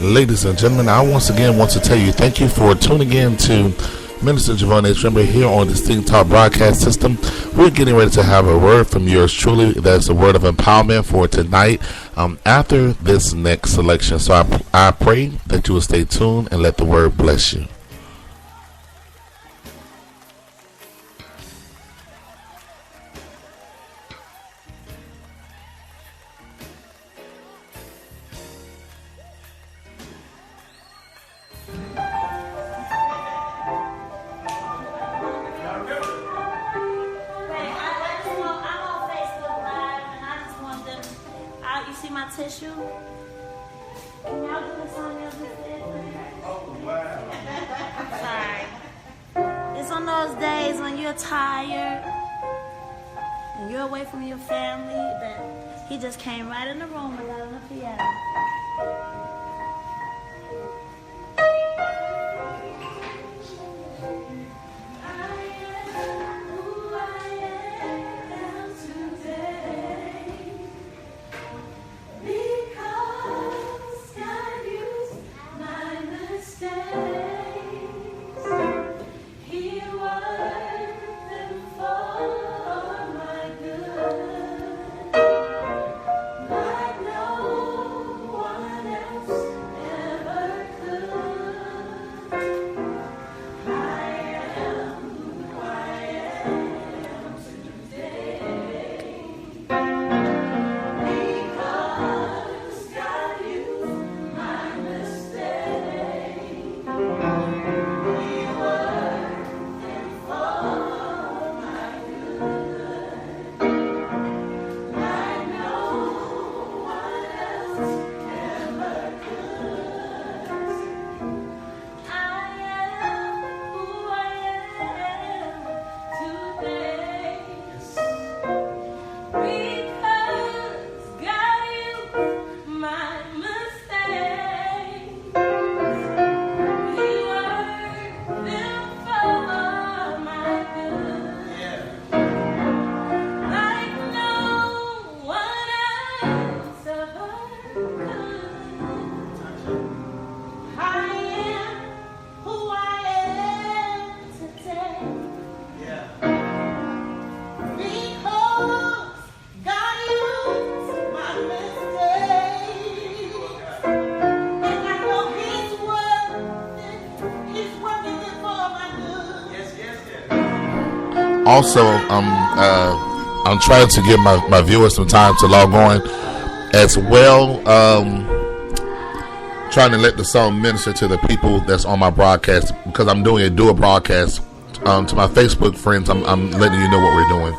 Ladies and gentlemen, I once again want to tell you thank you for tuning in to Minister Javon H Rembert here on DiStinct Talk Broadcast System. We're getting ready to have a word from yours truly. That's a word of empowerment for tonight after this next selection. So I pray that you will stay tuned and let the word bless you. Tissue. Can y'all do the song y'all just did? Oh, wow. Sorry. It's on those days when you're tired and you're away from your family that he just came right in the room and got on the piano. Also, I'm trying to give my viewers some time to log on as well. Trying to let the song minister to the people that's on my broadcast because I'm doing a dual broadcast to my Facebook friends. I'm letting you know what we're doing.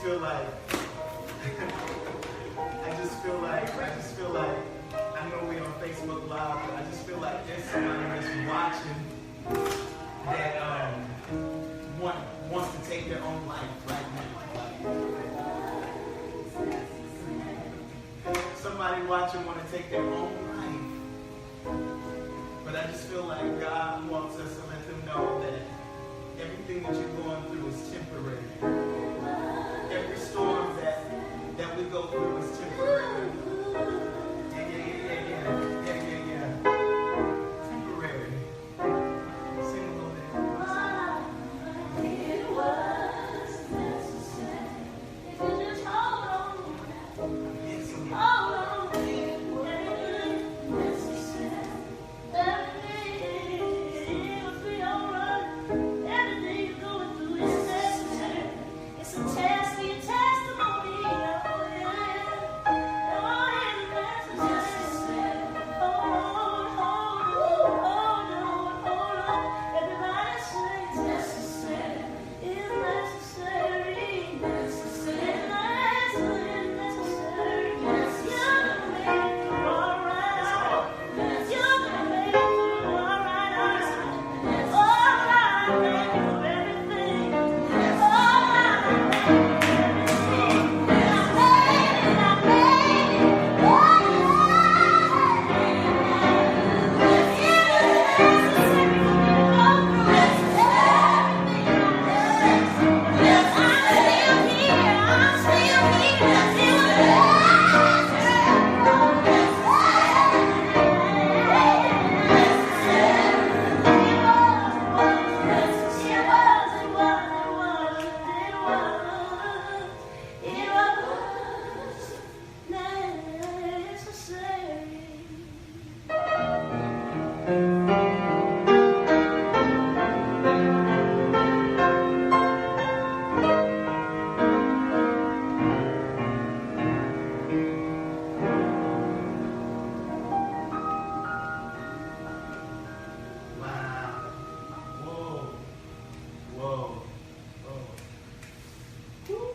feel like, I know we're on Facebook Live, but I just feel like there's somebody that's watching that wants to take their own life right now. Somebody watching want to take their own life. But I just feel like God wants us to let them know that everything that you're going through is temporary. Every storm that we go through is temporary. Yeah. Temporary. Sing a little bit. It was necessary. If you just hold on. Hold on. It was necessary. Everything will be alright. Everything you're going through is necessary. It's a test for your testimony. Oh yeah. Oh, it's necessary. Hold on. Everybody say it's necessary. It's necessary. Necessary. It's necessary. You're gonna make it alright. You're gonna make it alright. Alright, make it for everything. Alright, make it for everything. I Wow. Whoa. Woo.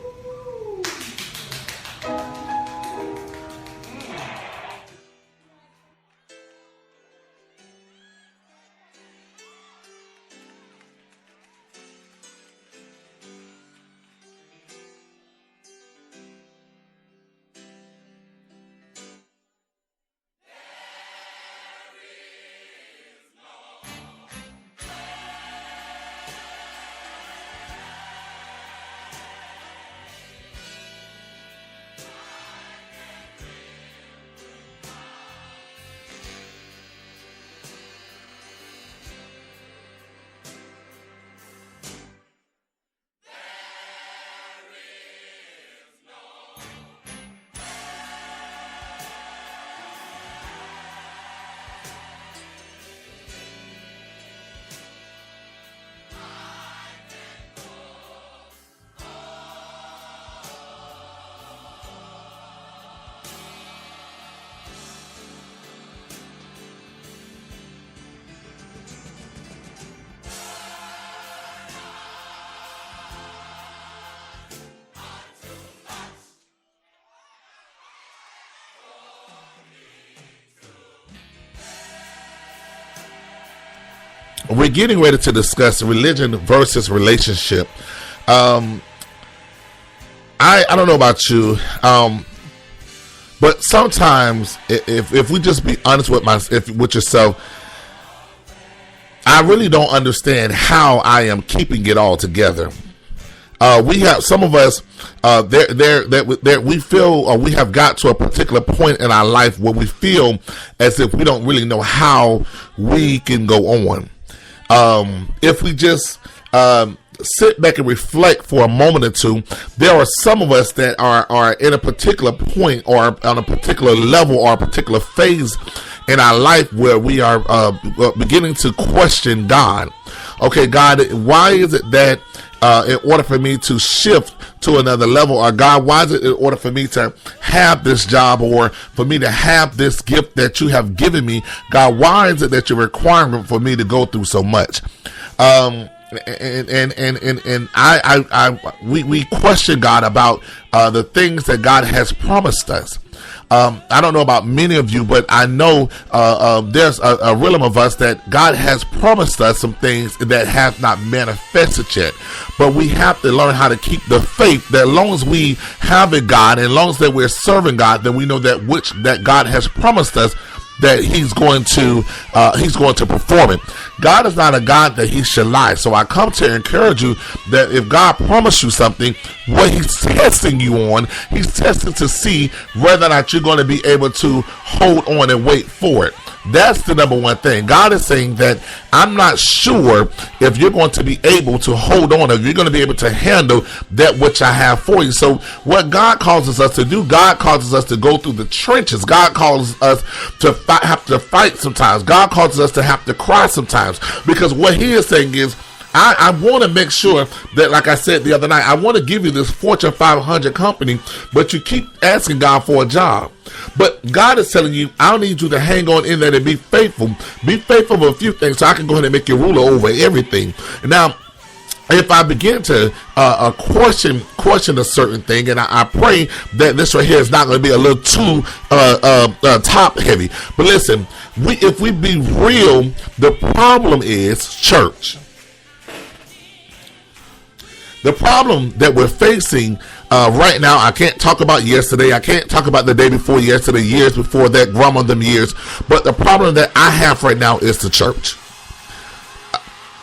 We're getting ready to discuss religion versus relationship. I don't know about you, but sometimes if we just be honest with yourself, I really don't understand how I am keeping it all together. We have some of us we feel, or we have got to a particular point in our life where we feel as if we don't really know how we can go on. If we just sit back and reflect for a moment or two, there are some of us that are in a particular point or on a particular level or a particular phase in our life where we are beginning to question God. Okay, God, why is it that in order for me to shift to another level, or God, why is it in order for me to have this job or for me to have this gift that you have given me, God, why is it that you're requiring for me to go through so much? We question God about the things that God has promised us. I don't know about many of you, but I know there's a realm of us that God has promised us some things that have not manifested yet. But we have to learn how to keep the faith that as long as we have a God, and as long as that we're serving God, then we know that God has promised us that he's going to perform it. God is not a God that he should lie. So I come to encourage you that if God promised you something, what he's testing you on, he's testing to see whether or not you're going to be able to hold on and wait for it. That's the number one thing. God is saying that I'm not sure if you're going to be able to hold on, if you're going to be able to handle that which I have for you. So what God causes us to do, God causes us to go through the trenches. God causes us to have to fight sometimes. God causes us to have to cry sometimes, because what he is saying is, I want to make sure that, like I said the other night, I want to give you this Fortune 500 company, but you keep asking God for a job. But God is telling you, I need you to hang on in there and be faithful. Be faithful with a few things so I can go ahead and make you ruler over everything. Now, if I begin to question a certain thing, and I pray that this right here is not going to be a little too top heavy. But listen, if we be real, the problem is church. The problem that we're facing right now, I can't talk about yesterday. I can't talk about the day before yesterday, years before that, grandma them years. But the problem that I have right now is the church.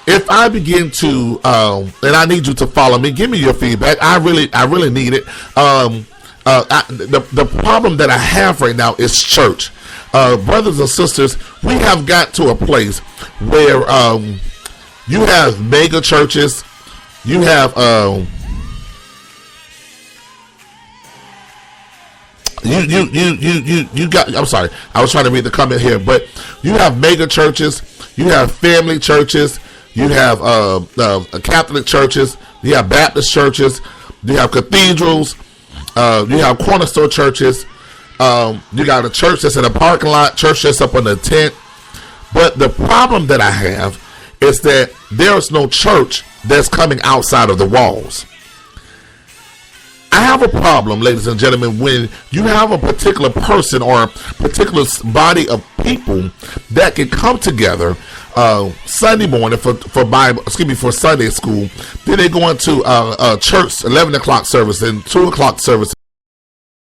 If I begin to, and I need you to follow me, give me your feedback. I really need it. The problem that I have right now is church. Brothers and sisters, we have got to a place where you have mega churches. You have you got, I'm sorry, I was trying to read the comment here, but you have mega churches, you have family churches, you have Catholic churches, you have Baptist churches, you have cathedrals, you have corner store churches, you got a church that's in a parking lot, church that's up on the tent. But the problem that I have is that there is no church that's coming outside of the walls. I have a problem, ladies and gentlemen, when you have a particular person or a particular body of people that can come together Sunday morning for Sunday school. Then they go into church 11 o'clock service and 2 o'clock service.